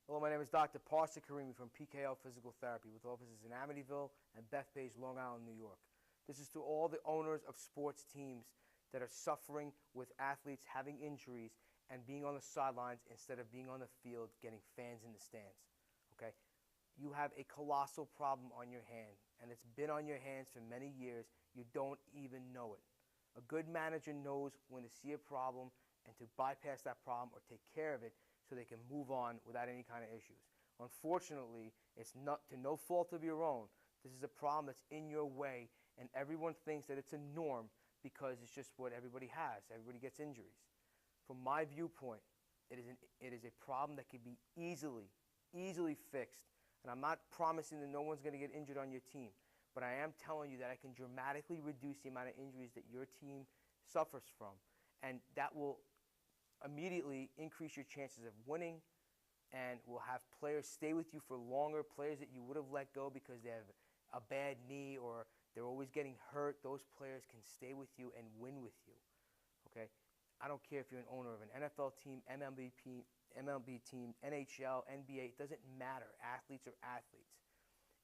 Hello, my name is Dr. Parsa Karimi from PKL Physical Therapy with offices in Amityville and Bethpage, Long Island, New York. This is to all the owners of sports teams that are suffering with athletes having injuries and being on the sidelines instead of being on the field getting fans in the stands. Okay? You have a colossal problem on your hand, and it's been on your hands for many years. You don't even know it. A good manager knows when to see a problem and to bypass that problem or take care of it so they can move on without any kind of issues. Unfortunately, it's not to no fault of your own. This is a problem that's in your way, and everyone thinks that it's a norm because it's just what everybody has. Everybody gets injuries. From my viewpoint, it is a problem that can be easily fixed. And I'm not promising that no one's going to get injured on your team, but I am telling you that I can dramatically reduce the amount of injuries that your team suffers from, and that will immediately increase your chances of winning, and will have players stay with you for longer. Players that you would have let go because they have a bad knee or they're always getting hurt, those players can stay with you and win with you. Okay? I don't care if you're an owner of an NFL team, MLB team, NHL, NBA, it doesn't matter. Athletes are athletes.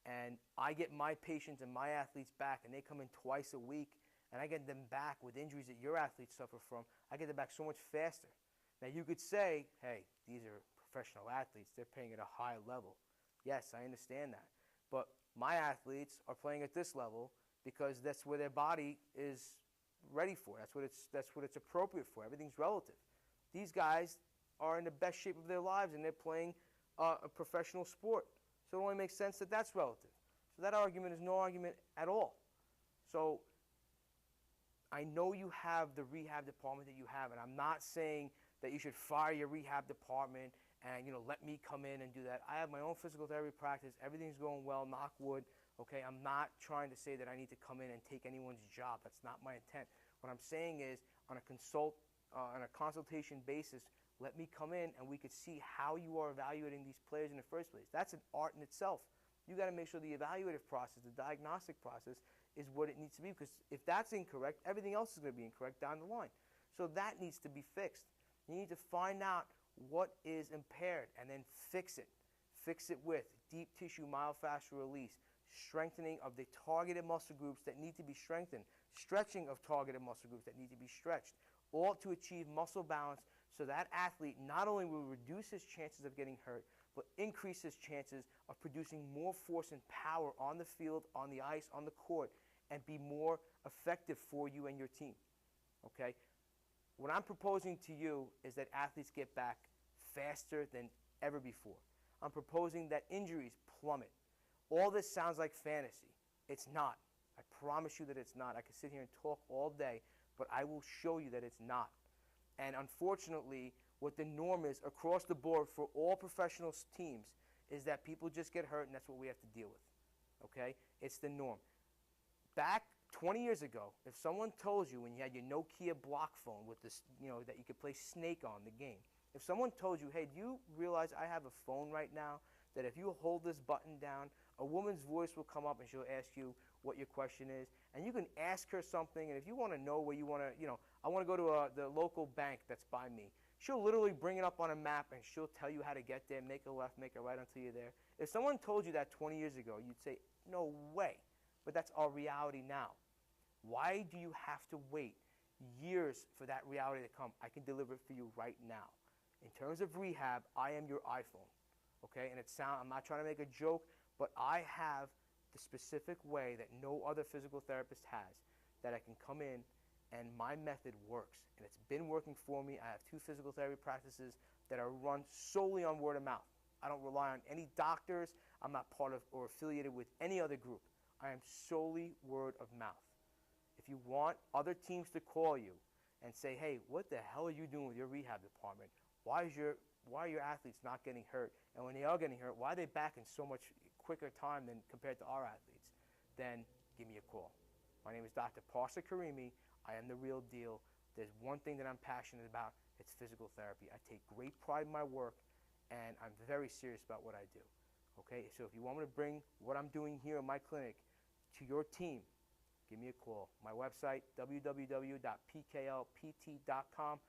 And I get my patients and my athletes back, and they come in twice a week, and I get them back with injuries that your athletes suffer from. I get them back so much faster. Now, you could say, hey, these are professional athletes. They're playing at a high level. Yes, I understand that. But my athletes are playing at this level because that's where their body is ready for. That's what it's appropriate for. Everything's relative. These guys are in the best shape of their lives, and they're playing a professional sport. So it only makes sense that that's relative. So that argument is no argument at all. So I know you have the rehab department that you have, and I'm not saying that you should fire your rehab department and let me come in and do that. I have my own physical therapy practice. Everything's going well, knock wood. Okay, I'm not trying to say that I need to come in and take anyone's job. That's not my intent. What I'm saying is, on a consultation basis, let me come in and we could see how you are evaluating these players in the first place. That's an art in itself. You got to make sure the evaluative process, the diagnostic process, is what it needs to be, because if that's incorrect, everything else is going to be incorrect down the line. So that needs to be fixed. You need to find out what is impaired and then fix it. Fix it with deep tissue myofascial release, strengthening of the targeted muscle groups that need to be strengthened, stretching of targeted muscle groups that need to be stretched, all to achieve muscle balance so that athlete not only will reduce his chances of getting hurt, but increase his chances of producing more force and power on the field, on the ice, on the court, and be more effective for you and your team. Okay? What I'm proposing to you is that athletes get back faster than ever before. I'm proposing that injuries plummet. All this sounds like fantasy. It's not. I promise you that it's not. I could sit here and talk all day, but I will show you that it's not. And unfortunately, what the norm is across the board for all professional teams is that people just get hurt, and that's what we have to deal with. Okay? It's the norm. Back 20 years ago, if someone told you when you had your Nokia block phone with this, that you could play Snake on the game, if someone told you, hey, do you realize I have a phone right now that if you hold this button down, a woman's voice will come up and she'll ask you what your question is, and you can ask her something, and if you want to know where you want to, I want to go to the local bank that's by me, she'll literally bring it up on a map and she'll tell you how to get there, make a left, make a right until you're there. If someone told you that 20 years ago, you'd say, no way. But that's our reality now. Why do you have to wait years for that reality to come? I can deliver it for you right now. In terms of rehab, I am your iPhone. Okay? And I'm not trying to make a joke, but I have the specific way that no other physical therapist has, that I can come in and my method works. And it's been working for me. I have 2 physical therapy practices that are run solely on word of mouth. I don't rely on any doctors. I'm not part of or affiliated with any other group. I am solely word of mouth. If you want other teams to call you and say, hey, what the hell are you doing with your rehab department? Why are your athletes not getting hurt? And when they are getting hurt, why are they back in so much quicker time than compared to our athletes? Then give me a call. My name is Dr. Parsa Karimi. I am the real deal. There's one thing that I'm passionate about. It's physical therapy. I take great pride in my work, and I'm very serious about what I do. Okay? So if you want me to bring what I'm doing here in my clinic to your team, give me a call. My website, www.pklpt.com.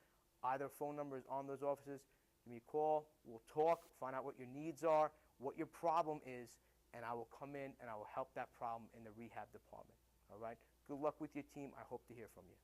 Either phone number is on those offices. Give me a call. We'll talk, find out what your needs are, what your problem is, and I will come in and I will help that problem in the rehab department. All right? Good luck with your team. I hope to hear from you.